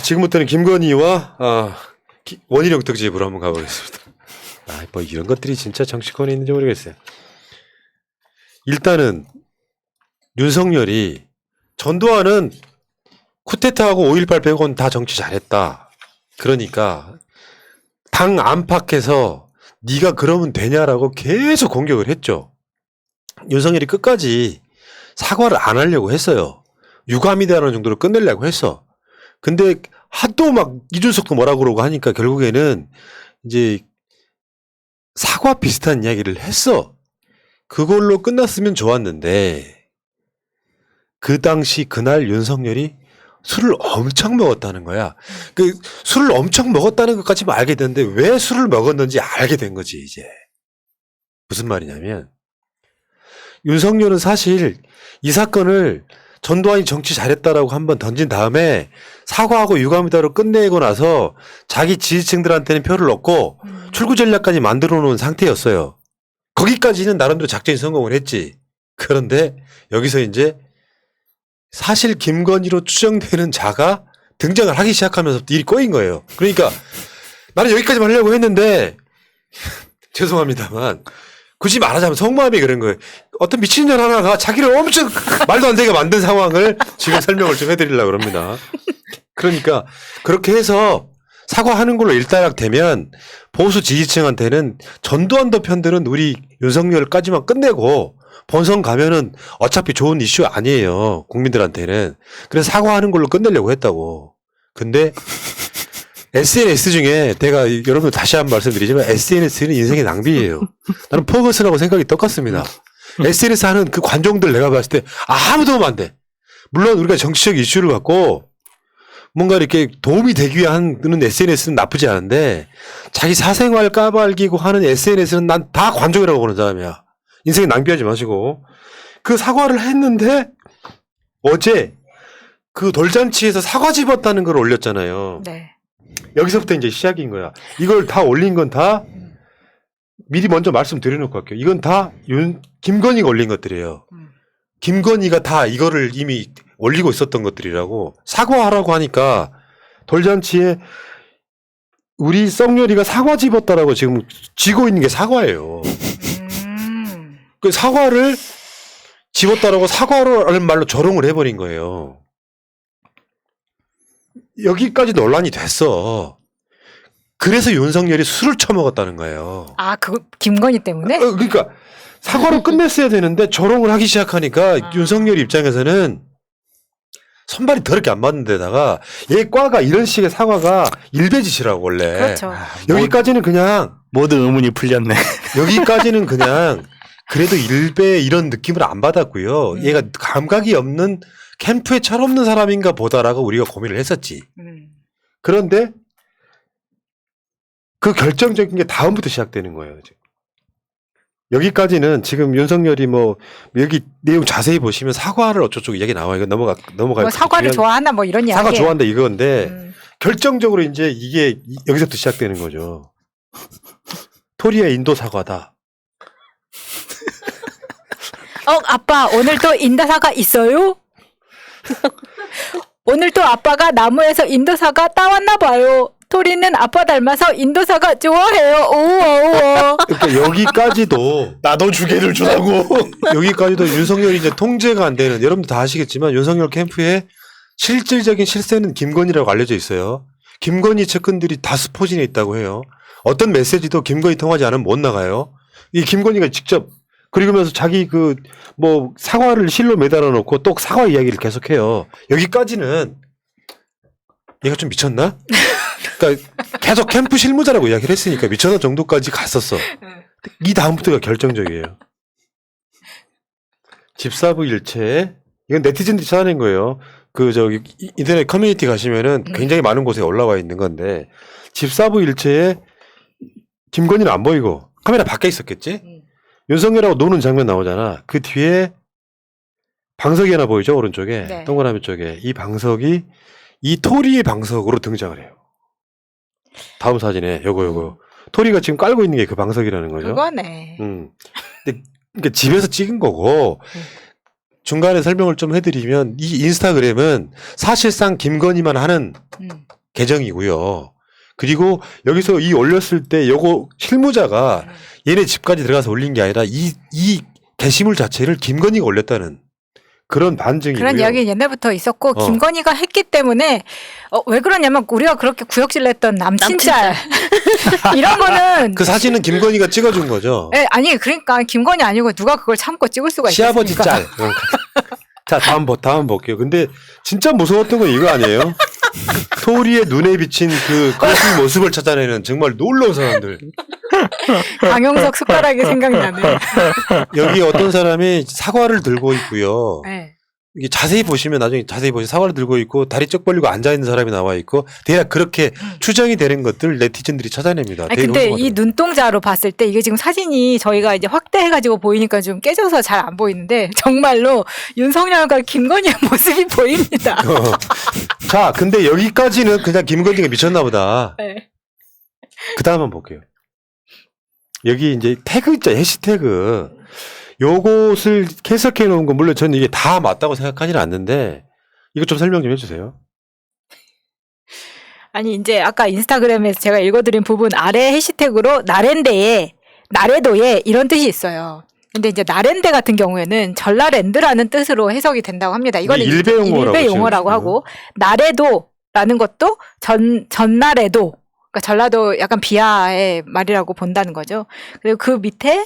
지금부터는 김건희와 원희룡 특집으로 한번 가보겠습니다. 뭐 이런 것들이 진짜 정치권에 있는지 모르겠어요. 일단은 윤석열이 전두환은 쿠데타하고 5.18 빼고는 다 정치 잘했다. 그러니까 당 안팎에서 네가 그러면 되냐라고 계속 공격을 했죠. 윤석열이 끝까지 사과를 안 하려고 했어요. 유감이다라는 정도로 끝내려고 했어. 근데 하도 막 이준석도 뭐라 그러고 하니까 결국에는 이제 사과 비슷한 이야기를 했어. 그걸로 끝났으면 좋았는데 그 당시 그날 윤석열이 술을 엄청 먹었다는 거야. 그 술을 엄청 먹었다는 것까지만 알게 됐는데 왜 술을 먹었는지 알게 된 거지 이제. 무슨 말이냐면 윤석열은 사실 이 사건을 전두환이 정치 잘했다라고 한번 던진 다음에 사과하고 유감이다로 끝내고 나서 자기 지지층들한테는 표를 얻고 출구 전략까지 만들어 놓은 상태였어요. 거기까지는 나름대로 작전이 성공을 했지. 그런데 여기서 이제 사실 김건희로 추정되는 자가 등장을 하기 시작하면서 일이 꼬인 거예요. 그러니까 나는 여기까지만 하려고 했는데 죄송합니다만 굳이 말하자면 속마음이 그런 거예요. 어떤 미친년 하나가 자기를 엄청 말도 안 되게 만든 상황을 지금 설명을 좀 해드리려고 합니다. 그러니까 그렇게 해서 사과하는 걸로 일단락되면 보수 지지층한테는 전두환도 편들은 우리 윤석열까지만 끝내고 본선 가면은 어차피 좋은 이슈 아니에요. 국민들한테는. 그래서 사과하는 걸로 끝내려고 했다고. 근데 SNS 중에 내가 여러분 다시 한번 말씀드리지만 SNS는 인생의 낭비예요. 나는 퍼거스라고 생각이 똑같습니다. SNS 하는 그 관종들 내가 봤을 때 아무도 하면 안 돼. 물론 우리가 정치적 이슈를 갖고 뭔가 이렇게 도움이 되기 위한 SNS는 나쁘지 않은데 자기 사생활 까발기고 하는 SNS는 난 다 관종이라고 보는 사람이야. 인생에 낭비하지 마시고. 그 사과를 했는데 어제 그 돌잔치에서 사과 집었다는 걸 올렸잖아요. 네. 여기서부터 이제 시작인 거야. 이걸 다 올린 건 다 미리 먼저 말씀드려놓고 할게요. 이건 다 김건희가 올린 것들이에요. 김건희가 다 이거를 이미 올리고 있었던 것들이라고. 사과하라고 하니까 돌잔치에 우리 썩녀리가 사과 집었다라고 지금 쥐고 있는 게 사과예요. 그 사과를 집었다라고 사과라는 말로 조롱을 해버린 거예요. 여기까지 논란이 됐어. 그래서 윤석열이 술을 처먹었다는 거예요. 아, 그거 김건희 때문에? 그러니까 사과로 끝냈어야 되는데 조롱을 하기 시작하니까 윤석열 입장에서는 손발이 더럽게 안 맞는 데다가 얘 과가 이런 식의 사과가 일베짓이라고 원래. 그렇죠. 여기까지는 그냥 모든 의문이 풀렸네. 여기까지는 그냥 그래도 일베 이런 느낌을 안 받았고요. 얘가 감각이 없는 캠프에 철없는 사람인가 보다라고 우리가 고민을 했었지. 그런데 그 결정적인 게 다음부터 시작되는 거예요. 지금. 여기까지는 지금 윤석열이 뭐 여기 내용 자세히 보시면 사과를 어쩌고 얘기 나와요. 이거 넘어가. 뭐 사과를 좋아하나 뭐 이런 이야기. 사과 좋아한다 이건데 결정적으로 이제 이게 여기서부터 시작되는 거죠. 토리의 인도 사과다. 아빠 오늘 또 인도 사과 있어요? 오늘 또 아빠가 나무에서 인도 사과 따왔나 봐요. 토리는 아빠 닮아서 인도 사과 좋아해요. 우와. 그러니까 여기까지도 나도 주개를 주라고. 여기까지도 윤석열이 이제 통제가 안 되는, 여러분들 다 아시겠지만 윤석열 캠프에 실질적인 실세는 김건희라고 알려져 있어요. 김건희 측근들이 다 스포진에 있다고 해요. 어떤 메시지도 김건희 통하지 않으면 못 나가요. 이 김건희가 직접 그리고면서 자기 그 뭐 사과를 실로 매달아 놓고 또 사과 이야기를 계속해요. 여기까지는 얘가 좀 미쳤나? 그러니까 계속 캠프 실무자라고 이야기를 했으니까 미쳤는 정도까지 갔었어. 이 다음부터가 결정적이에요. 집사부 일체, 이건 네티즌들이 찾아낸 거예요. 그 저기 인터넷 커뮤니티 가시면은 굉장히 많은 곳에 올라와 있는 건데, 집사부 일체에 김건희는 안 보이고 카메라 밖에 있었겠지? 윤석열하고 노는 장면 나오잖아. 그 뒤에 방석이 하나 보이죠? 오른쪽에. 네. 동그라미 쪽에. 이 방석이 이 토리의 방석으로 등장을 해요. 다음 사진에 요거. 토리가 지금 깔고 있는 게 그 방석이라는 거죠. 그거네. 근데 그러니까 집에서 찍은 거고, 중간에 설명을 좀 해드리면 이 인스타그램은 사실상 김건희만 하는 계정이고요. 그리고 여기서 이 올렸을 때 요거 실무자가 얘네 집까지 들어가서 올린 게 아니라 이 게시물 자체를 김건희가 올렸다는 그런 반증이고요. 그런 이야기 옛날부터 있었고 김건희가 했기 때문에 왜 그러냐면 우리가 그렇게 구역질 냈던 남친짤 이런 거는 그 사진은 김건희가 찍어준 거죠. 네, 아니 그러니까 김건희 아니고 누가 그걸 참고 찍을 수가 시아버지 있겠습니까? 짤. 자 다음 볼게요. 근데 진짜 무서웠던 건 이거 아니에요? 토리의 눈에 비친 그 모습을 찾아내는 정말 놀라운 사람들. 강용석 숟가락이 생각나네. 여기 어떤 사람이 사과를 들고 있고요. 네. 이게 자세히 보시면 나중에 자세히 보시면 사과를 들고 있고 다리 쩍 벌리고 앉아 있는 사람이 나와 있고 대략 그렇게 추정이 되는 것들 네티즌들이 찾아냅니다. 아니, 근데 이 눈동자로 봤을 때 이게 지금 사진이 저희가 이제 확대해가지고 보이니까 좀 깨져서 잘 안 보이는데 정말로 윤석열과 김건희의 모습이 보입니다. 자, 근데 여기까지는 그냥 김건희가 미쳤나 보다. 네. 그 다음 한번 볼게요. 여기 이제 태그 있죠, 해시태그. 요것을 해석해 놓은 건 물론 저는 이게 다 맞다고 생각하지는 않는데 이거 좀 설명 좀 해주세요. 아니 이제 아까 인스타그램에서 제가 읽어드린 부분 아래 해시태그로 나래도에 이런 뜻이 있어요. 근데 이제 나랜데 같은 경우에는 전라랜드라는 뜻으로 해석이 된다고 합니다. 이거는 일베 용어라고 하고 나래도라는 것도 전나래도 그러니까 전라도 약간 비하의 말이라고 본다는 거죠. 그리고 그 밑에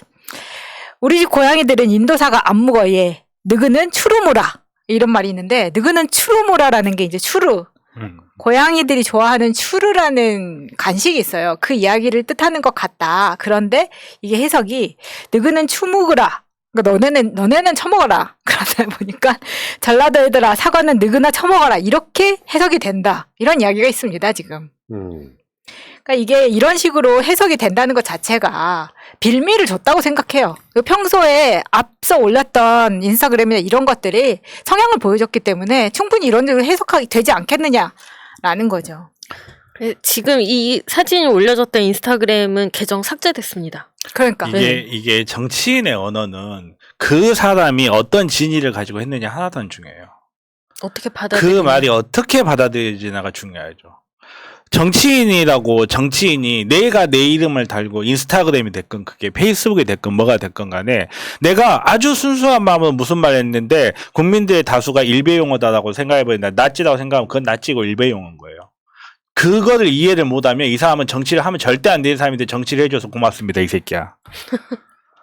우리 집 고양이들은 인도사가 안 묵어 얘 느그는 추루무라 이런 말이 있는데 느그는 추루무라라는 게 이제 추루 고양이들이 좋아하는 추루라는 간식이 있어요. 그 이야기를 뜻하는 것 같다. 그런데 이게 해석이 느그는 추무그라. 그러니까 너네는 처먹어라. 그러다 보니까 전라도 애들아 사과는 느그나 처먹어라. 이렇게 해석이 된다. 이런 이야기가 있습니다. 지금. 그러니까 이게 이런 식으로 해석이 된다는 것 자체가 빌미를 줬다고 생각해요. 평소에 앞서 올렸던 인스타그램이나 이런 것들이 성향을 보여줬기 때문에 충분히 이런 식으로 해석하기 되지 않겠느냐라는 거죠. 지금 이 사진이 올려졌던 인스타그램은 계정 삭제됐습니다. 그러니까 이게 정치인의 언어는 그 사람이 어떤 진위를 가지고 했느냐 하나도 안 중요해요. 어떻게 받아들이냐. 그 말이 어떻게 받아들여지냐가 중요하죠. 정치인이 내가 내 이름을 달고 인스타그램이 됐건 그게 페이스북이 됐건 뭐가 됐건 간에 내가 아주 순수한 마음으로 무슨 말 했는데 국민들의 다수가 일베용어다라고 생각해버린다. 낫지라고 생각하면 그건 낫지고 일베용어인 거예요. 그거를 이해를 못하면 이 사람은 정치를 하면 절대 안 되는 사람인데 정치를 해줘서 고맙습니다 이 새끼야.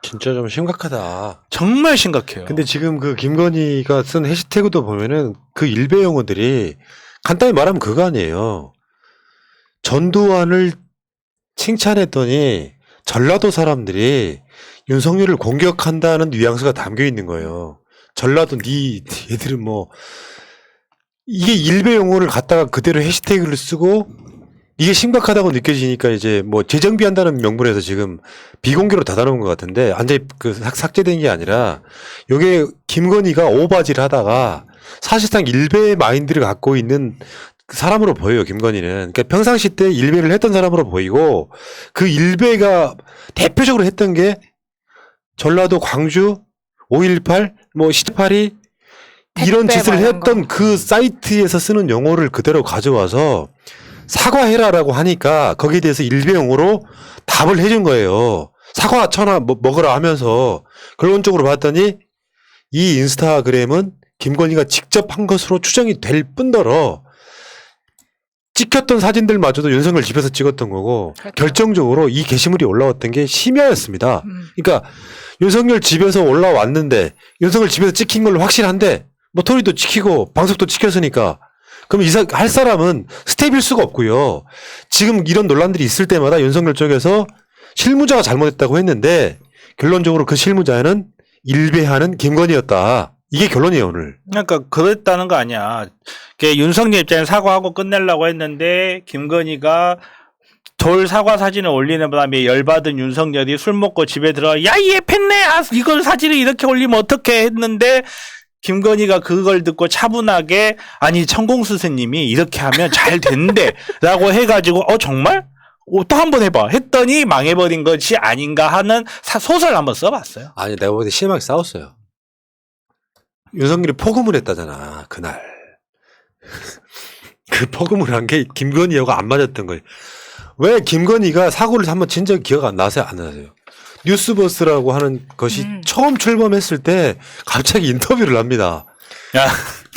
진짜 좀 심각하다. 정말 심각해요. 근데 지금 그 김건희가 쓴 해시태그도 보면은 그 일베 용어들이 간단히 말하면 그거 아니에요. 전두환을 칭찬했더니 전라도 사람들이 윤석열을 공격한다는 뉘앙스가 담겨 있는 거예요. 전라도 얘들은 뭐 이게 일베 용어를 갖다가 그대로 해시태그를 쓰고 이게 심각하다고 느껴지니까 이제 뭐 재정비한다는 명분에서 지금 비공개로 닫아놓은 것 같은데 완전히 그 삭제된 게 아니라 요게 김건희가 오바질 하다가 사실상 일베 마인드를 갖고 있는 사람으로 보여요, 김건희는. 그러니까 평상시 때 일베를 했던 사람으로 보이고 그 일베가 대표적으로 했던 게 전라도 광주 5.18 뭐 18이 이런 짓을 했던 그 사이트에서 쓰는 용어를 그대로 가져와서 사과해라라고 하니까 거기에 대해서 일베 용어로 답을 해준 거예요. 사과 천하 먹으라 하면서 결론적으로 봤더니 이 인스타그램은 김건희가 직접 한 것으로 추정이 될 뿐더러 찍혔던 사진들마저도 윤석열 집에서 찍었던 거고 그렇죠. 결정적으로 이 게시물이 올라왔던 게 심야였습니다. 그러니까 윤석열 집에서 올라왔는데 윤석열 집에서 찍힌 걸로 확실한데 뭐 토리도 찍히고 방송도 찍혔으니까 그럼 할 사람은 스텝일 수가 없고요. 지금 이런 논란들이 있을 때마다 윤석열 쪽에서 실무자가 잘못했다고 했는데 결론적으로 그 실무자는 일베하는 김건희였다. 이게 결론이에요, 오늘. 그러니까 그랬다는 거 아니야. 윤석열 입장에 사과하고 끝내려고 했는데 김건희가 돌 사과 사진을 올리는 바람에 열받은 윤석열이 술 먹고 집에 들어가 야, 얘 팼네! 아, 이걸 사진을 이렇게 올리면 어떻게 했는데 김건희가 그걸 듣고 차분하게 아니 천공스승님이 이렇게 하면 잘 된대 라고 해가지고 정말? 또 한 번 해봐 했더니 망해버린 것이 아닌가 하는 소설 한번 써봤어요. 아니 내가 볼 때 심하게 싸웠어요. 윤석열이 포금을 했다잖아 그날. 그 퍼금을 한 게 김건희하고 안 맞았던 거예요. 왜 김건희가 사고를 한번 친 적이 기억 안 나세요? 안 나세요? 뉴스버스라고 하는 것이 처음 출범했을 때 갑자기 인터뷰를 합니다. 야,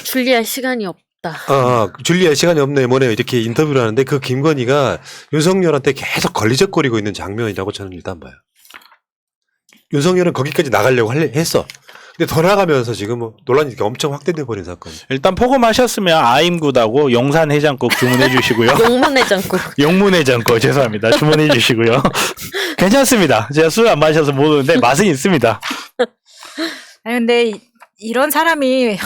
줄리할 시간이 없다. 줄리아 시간이 없네 뭐네 이렇게 인터뷰를 하는데 그 김건희가 윤석열한테 계속 걸리적거리고 있는 장면이라고 저는 일단 봐요. 윤석열은 거기까지 나가려고 했어. 근데 더 나가면서 지금 뭐 논란이 엄청 확대돼 버린 사건. 일단 포금하셨으면 아임굿하고 용산 해장국 주문해 주시고요. 용문해장국. 용문 해장국 죄송합니다. 주문해 주시고요. 괜찮습니다. 제가 술 안 마셔서 모르는데 맛은 있습니다. 아니 근데 이런 사람이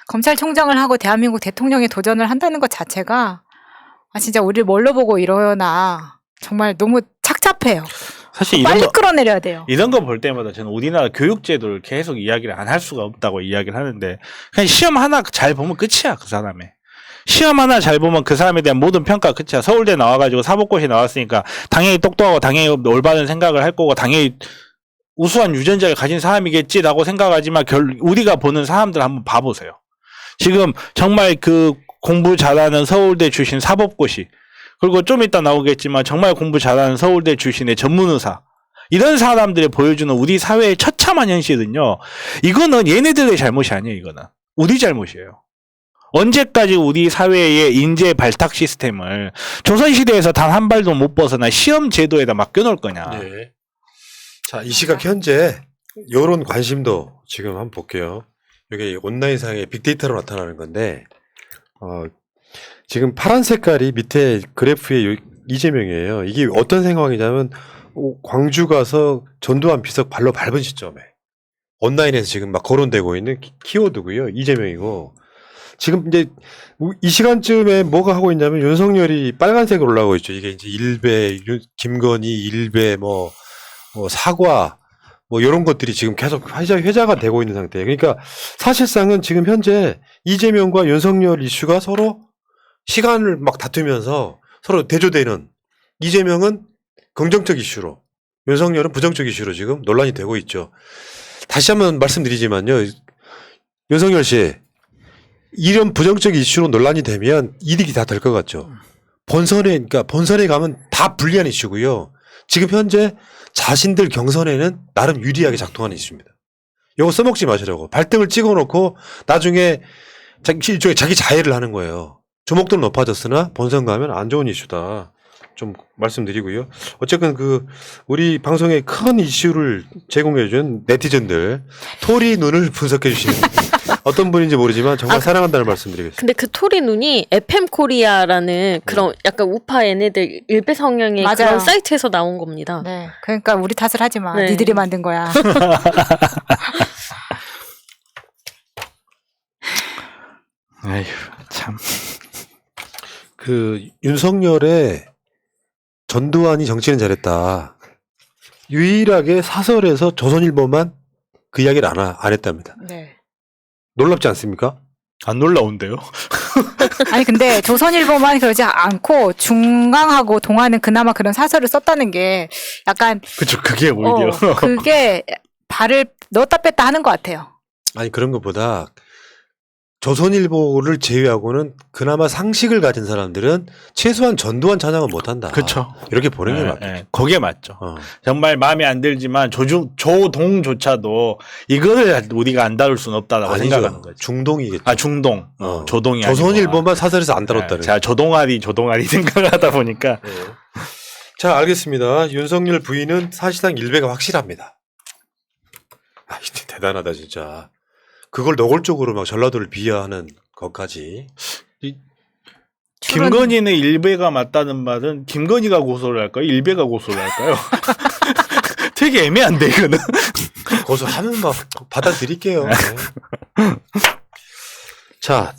검찰총장을 하고 대한민국 대통령에 도전을 한다는 것 자체가 진짜 우리를 뭘로 보고 이러나 정말 너무 착잡해요. 사실 빨리 끌어내려야 돼요. 이런 거 볼 때마다 저는 우리나라 교육제도를 계속 이야기를 안 할 수가 없다고 이야기를 하는데 그냥 시험 하나 잘 보면 끝이야 그 사람의. 시험 하나 잘 보면 그 사람에 대한 모든 평가 끝이야. 서울대 나와가지고 사법고시 나왔으니까 당연히 똑똑하고 당연히 올바른 생각을 할 거고 당연히 우수한 유전자를 가진 사람이겠지라고 생각하지만 우리가 보는 사람들 한번 봐보세요. 지금 정말 그 공부 잘하는 서울대 출신 사법고시 그리고 좀 이따 나오겠지만 정말 공부 잘하는 서울대 출신의 전문의사 이런 사람들이 보여주는 우리 사회의 처참한 현실은요. 이거는 얘네들의 잘못이 아니에요. 이거는 우리 잘못이에요. 언제까지 우리 사회의 인재 발탁 시스템을 조선시대에서 단 한 발도 못 벗어나 시험 제도에다 맡겨놓을 거냐. 네. 자, 이 시각 현재 여론 관심도 지금 한번 볼게요. 이게 온라인상의 빅데이터로 나타나는 건데 지금 파란 색깔이 밑에 그래프의 이재명이에요. 이게 어떤 상황이냐면 광주 가서 전두환 비석 발로 밟은 시점에 온라인에서 지금 막 거론되고 있는 키워드고요. 이재명이고 지금 이제 이 시간쯤에 뭐가 하고 있냐면 윤석열이 빨간색으로 올라오고 있죠. 이게 이제 일베, 김건희, 일베, 뭐 사과, 뭐 이런 것들이 지금 계속 회자가 되고 있는 상태예요. 그러니까 사실상은 지금 현재 이재명과 윤석열 이슈가 서로 시간을 막 다투면서 서로 대조되는 이재명은 긍정적 이슈로 윤석열은 부정적 이슈로 지금 논란이 되고 있죠. 다시 한번 말씀드리지만요. 윤석열 씨 이런 부정적 이슈로 논란이 되면 이득이 다 될 것 같죠. 그러니까 본선에 가면 다 불리한 이슈고요. 지금 현재 자신들 경선에는 나름 유리하게 작동하는 이슈입니다. 이거 써먹지 마시라고. 발등을 찍어놓고 나중에 일종의 자기 자해를 하는 거예요. 주목도는 높아졌으나 본선 가면 안 좋은 이슈다. 좀 말씀드리고요. 어쨌든 우리 방송에 큰 이슈를 제공해준 네티즌들 토리 눈을 분석해 주시는 어떤 분인지 모르지만 정말 사랑한다는 말씀드리겠습니다. 근데 그 토리 눈이 FM 코리아라는 그런 약간 우파 얘네들 일베 성향의 맞아요. 그런 사이트에서 나온 겁니다. 네, 그러니까 우리 탓을 하지 마. 네. 니들이 만든 거야. 아휴 참. 윤석열의 전두환이 정치는 잘했다. 유일하게 사설에서 조선일보만 그 이야기를 안 했답니다. 네. 놀랍지 않습니까? 안 놀라운데요? 아니 근데 조선일보만 그러지 않고 중앙하고 동아는 그나마 그런 사설을 썼다는 게 약간 그쵸 그게 오히려 그게 발을 넣었다 뺐다 하는 것 같아요. 아니 그런 것보다 조선일보를 제외하고는 그나마 상식을 가진 사람들은 최소한 전두환 찬양은 못한다. 그쵸. 이렇게 보는 게 예, 맞죠. 예, 그게 맞죠. 어. 정말 마음에 안 들지만 조동조차도 이거를 우리가 안 다룰 수는 없다라고 아니죠. 생각하는 거죠. 중동이겠죠. 아 중동, 조동이 아니고. 조선일보만 사설에서 안 다뤘다는. 제가 조동아리 생각을 하다 보니까 네. 자 알겠습니다. 윤석열 부인은 사실상 일배가 확실합니다. 대단하다 진짜. 그걸 노골적으로 막 전라도를 비하하는 것까지. 김건희는 일베가 맞다는 말은 김건희가 고소를 할까요? 일베가 고소를 할까요? 되게 애매한데 이거는. 고소하면 막 받아들일게요. 네. 자